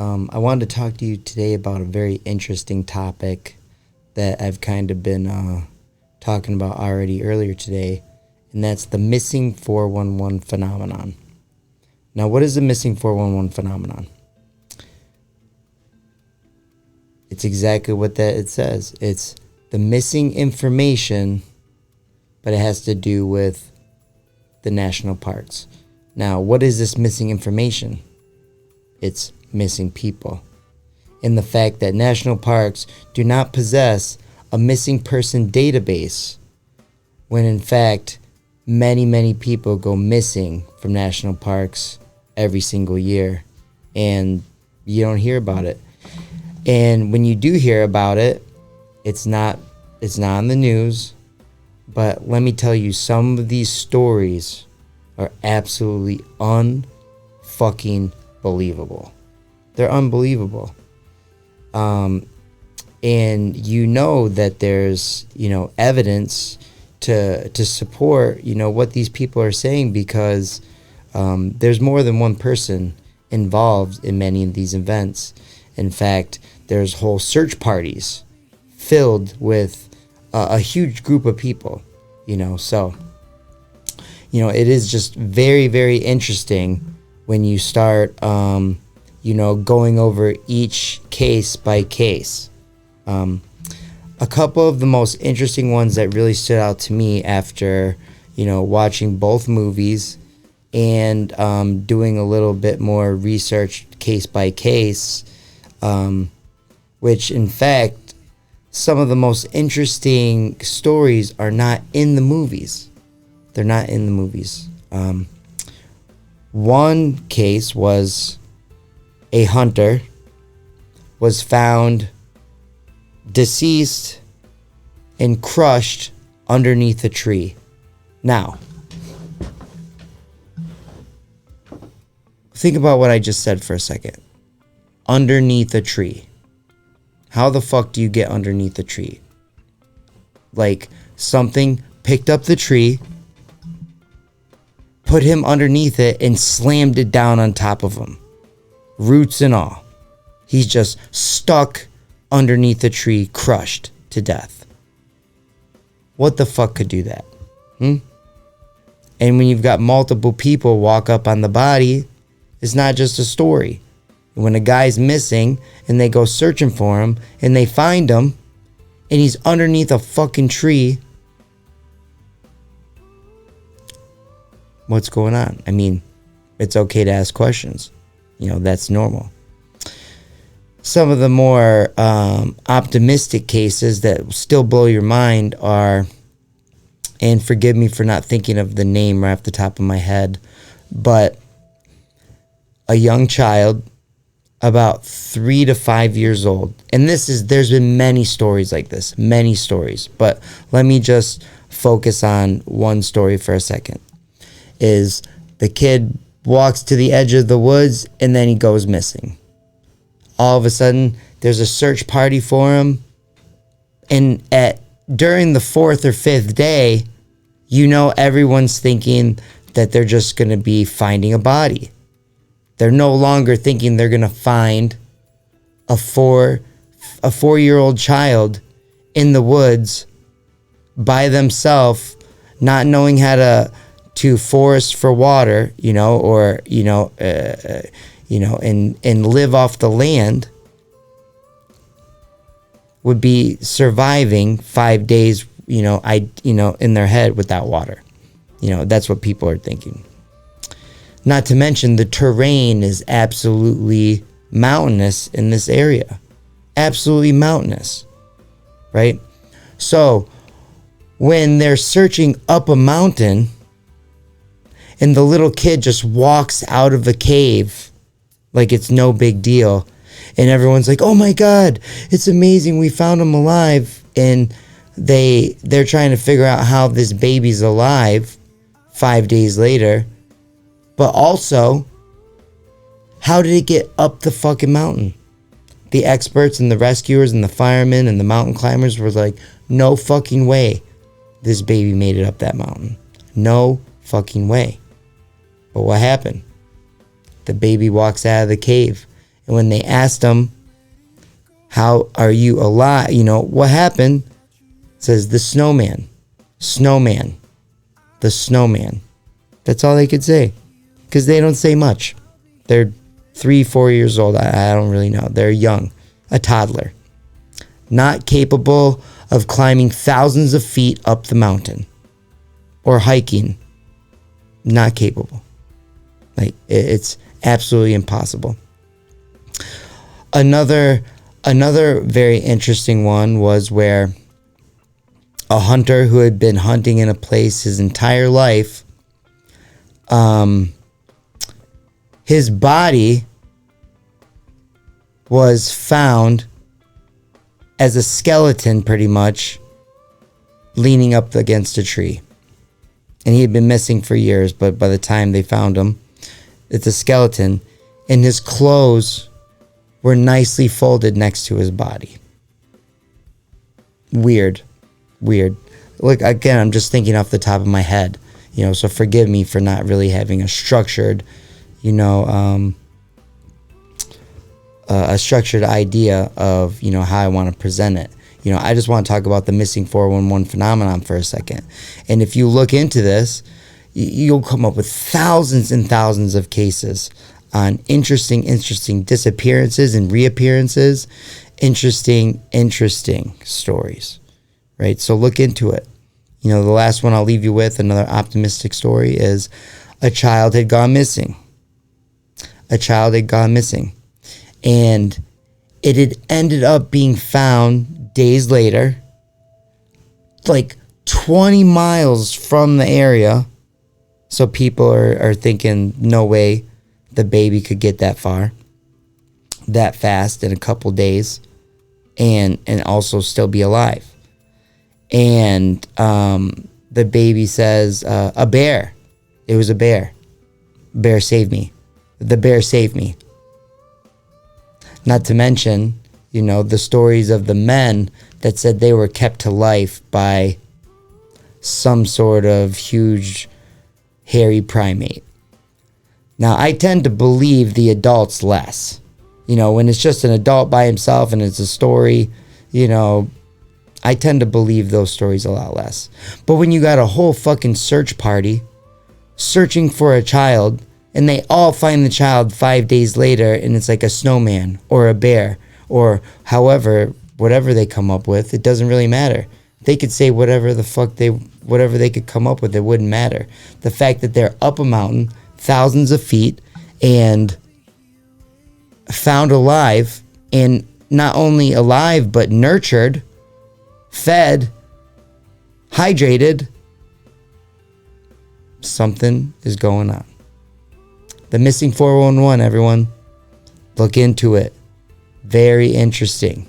I wanted to talk to you today about a very interesting topic that I've kind of been talking about already earlier today, and that's the missing 411 phenomenon. Now, what is the missing 411 phenomenon? It's exactly what that it says. It's the missing information, but it has to do with the national parks. Now, what is this missing information? It's missing people. And the fact that national parks do not possess a missing person database, when in fact many people go missing from national parks every single year, and you don't hear about it. And when you do hear about it, it's not on the news. But let me tell you, some of these stories are absolutely unfucking believable. They're unbelievable. And you know that there's, evidence to support, what these people are saying, because there's more than one person involved in many of these events. In fact, there's whole search parties filled with a huge group of people, so, it is just very interesting when you start, going over each case by case. A couple of the most interesting ones that really stood out to me after, watching both movies and doing a little bit more research case by case, which in fact, some of the most interesting stories are not in the movies. They're not in the movies. One case was a hunter was found deceased and crushed underneath a tree. Now, think about what I just said for a second. Underneath a tree. How the fuck do you get underneath a tree? Like, something picked up the tree, put him underneath it, and slammed it down on top of him. Roots and all. He's just stuck underneath the tree, crushed to death. What the fuck could do that? And when you've got multiple people walk up on the body, it's not just a story. When a guy's missing and they go searching for him and they find him and he's underneath a fucking tree, what's going on? I mean, it's okay to ask questions. That's normal. Some of the more optimistic cases that still blow your mind are, and forgive me for not thinking of the name right off the top of my head, but a young child about 3 to 5 years old. And there's been many stories like this, many stories, but let me just focus on one story for a second. Is the kid walks to the edge of the woods and then he goes missing. All of a sudden, there's a search party for him. And during the 4th or 5th day, everyone's thinking that they're just going to be finding a body. They're no longer thinking they're going to find a 4-year-old child in the woods by themselves, not knowing how to forest for water, and live off the land, would be surviving 5 days, in their head without water. That's what people are thinking. Not to mention the terrain is absolutely mountainous in this area. Absolutely mountainous, right? So when they're searching up a mountain and the little kid just walks out of the cave like it's no big deal, and everyone's like, oh my God, it's amazing, we found him alive. And they're trying to figure out how this baby's alive 5 days later. But also, how did it get up the fucking mountain? The experts and the rescuers and the firemen and the mountain climbers were like, no fucking way this baby made it up that mountain. No fucking way. But what happened? The baby walks out of the cave And when they asked him, how are you alive? What happened? It says the snowman, the snowman. That's all they could say, because they don't say much. They're 3-4 years old. I don't really know. They're young, a toddler, not capable of climbing thousands of feet up the mountain or hiking. Not capable. Like, it's absolutely impossible. Another very interesting one was where a hunter who had been hunting in a place his entire life, his body was found as a skeleton, pretty much, leaning up against a tree. And he had been missing for years, but by the time they found him, it's a skeleton, and his clothes were nicely folded next to his body. Weird. Look, again, I'm just thinking off the top of my head, so forgive me for not really having a structured, a structured idea of, how I want to present it. I just want to talk about the missing 411 phenomenon for a second. And if you look into this, you'll come up with thousands and thousands of cases on interesting disappearances and reappearances, interesting stories, right? So look into it. The last one I'll leave you with, another optimistic story, is a child had gone missing. And it had ended up being found days later, like 20 miles from the area. So people are thinking, no way the baby could get that far, that fast in a couple days, and also still be alive. And the baby says, a bear. It was a bear. Bear saved me. The bear saved me. Not to mention, the stories of the men that said they were kept to life by some sort of huge hairy primate. Now, I tend to believe the adults less. When it's just an adult by himself and it's a story, I tend to believe those stories a lot less. But when you got a whole fucking search party searching for a child, and they all find the child 5 days later, and it's like a snowman or a bear or whatever they come up with, it doesn't really matter. They could say whatever they could come up with, it wouldn't matter. The fact that they're up a mountain, thousands of feet, and found alive, and not only alive, but nurtured, fed, hydrated, something is going on. The missing 411, everyone. Look into it. Very interesting.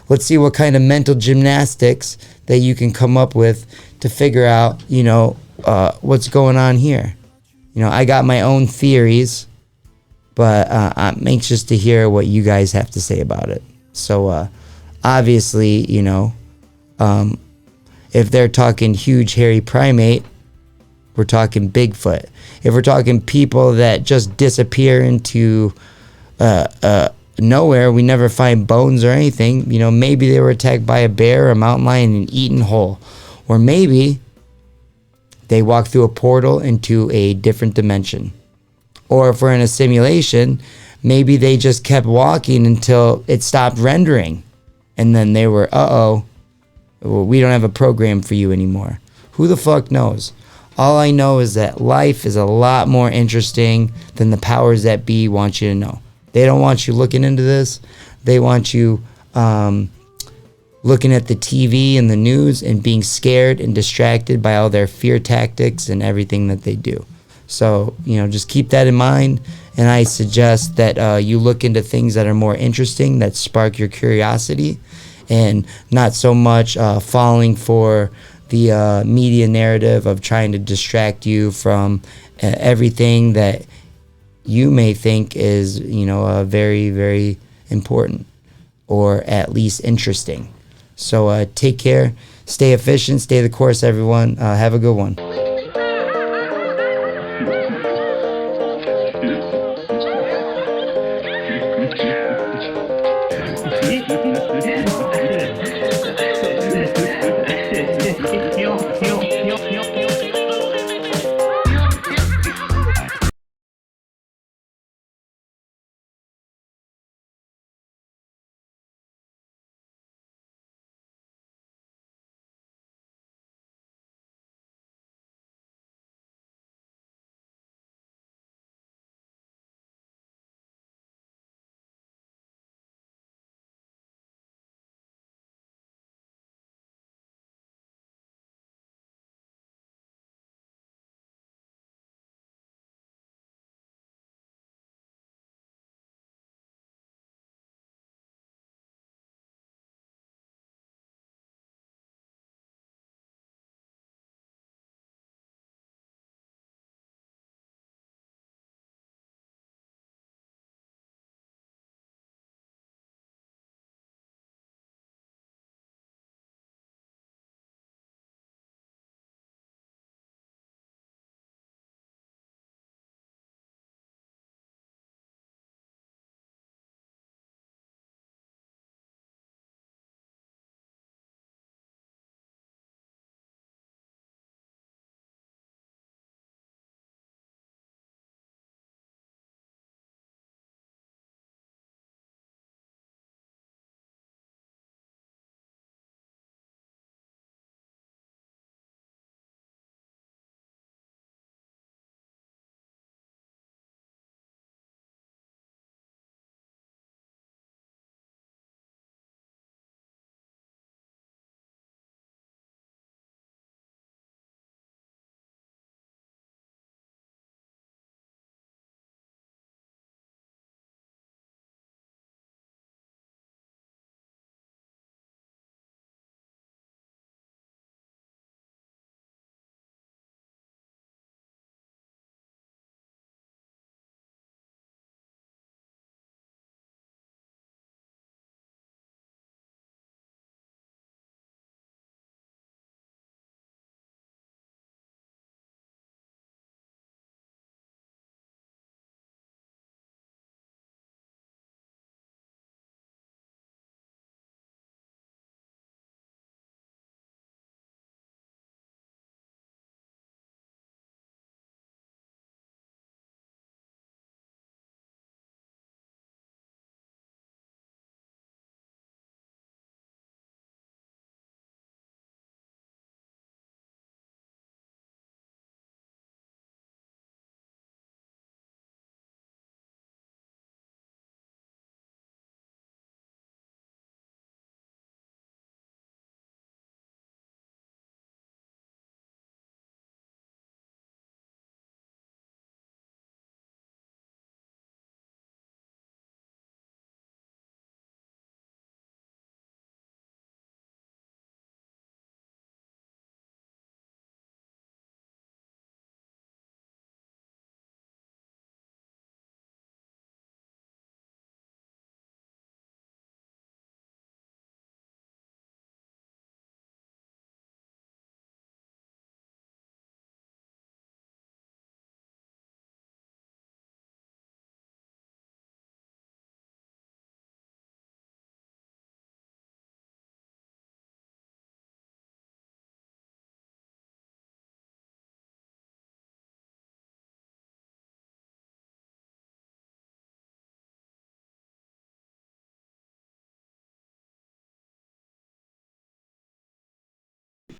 Let's see what kind of mental gymnastics that you can come up with to figure out, what's going on here. I got my own theories, but I'm anxious to hear what you guys have to say about it. So, obviously, if they're talking huge hairy primate, we're talking Bigfoot. If we're talking people that just disappear into nowhere, we never find bones or anything, maybe they were attacked by a bear or a mountain lion and eaten whole. Or maybe they walked through a portal into a different dimension. Or if we're in a simulation, maybe they just kept walking until it stopped rendering. And then they were, we don't have a program for you anymore. Who the fuck knows? All I know is that life is a lot more interesting than the powers that be want you to know. They don't want you looking into this. They want you looking at the TV and the news and being scared and distracted by all their fear tactics and everything that they do. So, just keep that in mind. And I suggest that you look into things that are more interesting, that spark your curiosity, and not so much falling for the media narrative of trying to distract you from everything that you may think is, very, very important or at least interesting. So take care, stay efficient, stay the course, everyone. Have a good one.